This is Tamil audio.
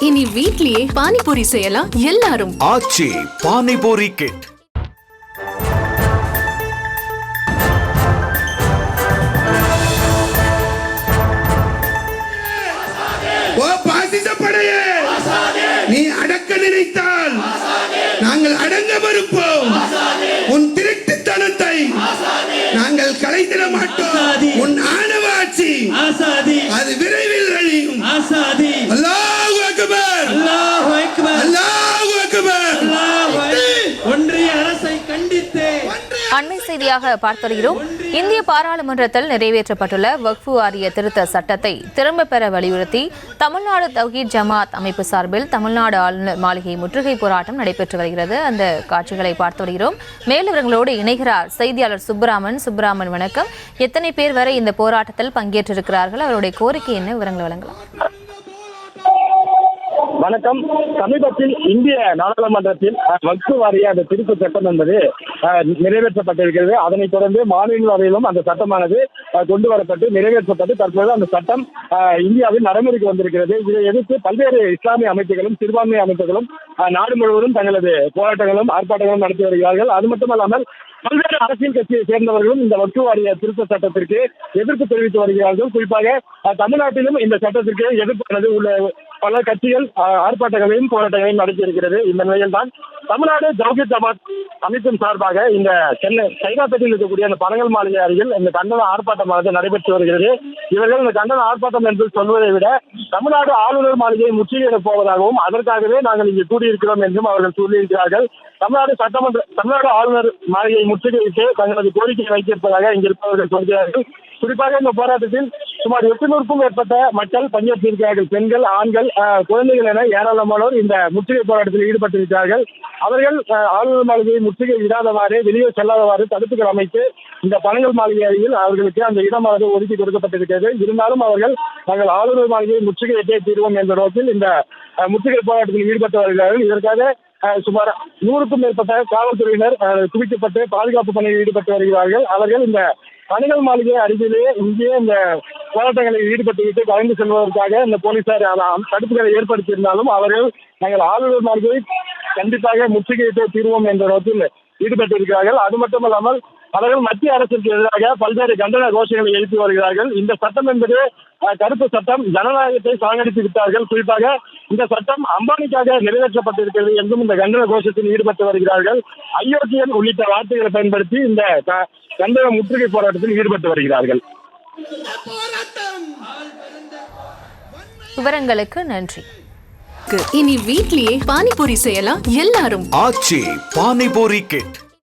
இனி வீட்லயே பானிபூரி செய்யலாம் எல்லாரும். ஆச்சி பானிபூரி கிட். நீ அடக்க நினைத்தால் நாங்கள் அடங்க மறுப்போம். உன் திருட்டுத்தனத்தை நாங்கள் கலைத்திட மாட்டோம். உன் ஆணவ ஆட்சி அது விரைவில் அழியும். அல்லாஹு அக்பர், அல்லாஹு அக்பர், அல்லாஹு அக்பர். ஒன்றிய அரசை கண்டித்து அண்மை செய்தியாக பார்த்து வருகிறோம். இந்திய பாராளுமன்றத்தில் நிறைவேற்றப்பட்டுள்ள வக்ஃப் வாரிய திருத்த சட்டத்தை திரும்ப பெற வலியுறுத்தி தமிழ்நாடு தவ்ஹீத் ஜமாத் அமைப்பு சார்பில் தமிழ்நாடு ஆளுநர் மாளிகை முற்றுகை போராட்டம் நடைபெற்று வருகிறது. அந்த காட்சிகளை பார்த்து வருகிறோம். மேலிவர்களோடு இணைகிறார் செய்தியாளர் சுப்பராமன். வணக்கம். எத்தனை பேர் வரை இந்த போராட்டத்தில் பங்கேற்றிருக்கிறார்கள்? அவருடைய கோரிக்கை என்ன? விவரங்களை வழங்கலாம். வணக்கம். சமீபத்தில் இந்திய நாடாளுமன்றத்தில் வக்ஃப் வாரிய அந்த திருத்த சட்டம் என்பது நிறைவேற்றப்பட்டிருக்கிறது. அதனைத் தொடர்ந்து மாநிலங்களவையிலும் அந்த சட்டமானது கொண்டு வரப்பட்டு நிறைவேற்றப்பட்டு தற்போது அந்த சட்டம் இந்தியாவில் நடைமுறைக்கு வந்திருக்கிறது. இதை எதிர்த்து பல்வேறு இஸ்லாமிய அமைப்புகளும் சிறுபான்மை அமைப்புகளும் நாடு முழுவதும் தங்களது போராட்டங்களும் ஆர்ப்பாட்டங்களும் நடத்தி வருகிறார்கள். அது மட்டுமல்லாமல் பல்வேறு அரசியல் கட்சியை சேர்ந்தவர்களும் இந்த வக்ஃப் வாரிய திருத்த சட்டத்திற்கு எதிர்ப்பு தெரிவித்து வருகிறார்கள். குறிப்பாக தமிழ்நாட்டிலும் இந்த சட்டத்திற்கு எதிர்ப்பானது உள்ள பல கட்சிகள் ஆர்ப்பாட்டங்களையும் போராட்டங்களையும் நடத்தியிருக்கிறது. இந்த நிலையில் தான் தமிழ்நாடு தவ்ஹீத் ஜமாத் அமைப்பின் சார்பாக இந்த சென்னை சைதாப்பேட்டையில் இருக்கக்கூடிய அந்த பனகல் மாளிகை அருகில் இந்த கண்டன ஆர்ப்பாட்டமானது நடைபெற்று வருகிறது. இவர்கள் இந்த கண்டன ஆர்ப்பாட்டம் என்று சொல்வதை விட தமிழ்நாடு ஆளுநர் மாளிகையை முற்றுகையிடப் போவதாகவும் அதற்காகவே நாங்கள் இங்கு கூடியிருக்கிறோம் என்றும் அவர்கள் சொல்லியிருக்கிறார்கள். தமிழ்நாடு ஆளுநர் மாளிகையை முற்றுகையிட்டு தங்களது கோரிக்கையை வைத்திருப்பதாக இங்கிருப்பவர்கள் சொல்கிறார்கள். குறிப்பாக இந்த போராட்டத்தில் சுமார் 800க்கும் மேற்பட்ட மக்கள் பங்கேற்றிருக்கிறார்கள். பெண்கள், ஆண்கள், குழந்தைகள் என ஏராளமானோர் இந்த முற்றுகை போராட்டத்தில் ஈடுபட்டிருக்கிறார்கள். அவர்கள் ஆளுநர் மாளிகையை முற்றுகை இடாதவாறு, வெளியே செல்லாதவாறு தடுப்புகள் அமைத்து இந்த பனகல் மாளிகை அருகில் அவர்களுக்கு அந்த இடமானது ஒதுக்கி கொடுக்கப்பட்டிருக்கிறது. இருந்தாலும் அவர்கள் நாங்கள் ஆளுநர் மாளிகையை முற்றுகையிட்டே தீர்வோம் என்ற நோக்கில் இந்த முற்றுகை போராட்டத்தில் ஈடுபட்டு வருகிறார்கள். இதற்காக சுமார் 100க்கும் மேற்பட்ட காவல்துறையினர் குவிக்கப்பட்டு பாதுகாப்பு பணியில் ஈடுபட்டு வருகிறார்கள். அவர்கள் இந்த பனகல் மாளிகை அருகிலேயே இங்கேயே இந்த போராட்டங்களில் ஈடுபட்டுவிட்டு கலந்து செல்வதற்காக இந்த போலீசார் தடுப்புகளை ஏற்படுத்தியிருந்தாலும் அவர்கள் நாங்கள் ஆளுநர் மாளிகையை கண்டிப்பாக முற்றுகையிட்டு தீர்வோம் என்ற நோக்கில் ஈடுபட்டிருக்கிறார்கள். அது மட்டுமல்லாமல் அவர்கள் மத்திய அரசுக்கு எதிராக பல்வேறு கண்டன கோஷங்களை எழுப்பி வருகிறார்கள். இந்த சட்டம் என்பது கருப்பு சட்டம், ஜனநாயகத்தை சாகடித்து விட்டார்கள். குறிப்பாக இந்த சட்டம் அம்பானிக்காக நிறைவேற்றப்பட்டிருக்கிறது என்றும் இந்த கண்டன கோஷத்தில் ஈடுபட்டு வருகிறார்கள். அயோக்கியன் உள்ளிட்ட வார்த்தைகளை பயன்படுத்தி இந்த கண்டன முற்றுகை போராட்டத்தில் ஈடுபட்டு வருகிறார்கள். விவரங்களுக்கு நன்றி. இனி வீட்லயே பானிபூரி செய்யலாம் எல்லாரும். ஆச்சி பானிபூரி கிட்.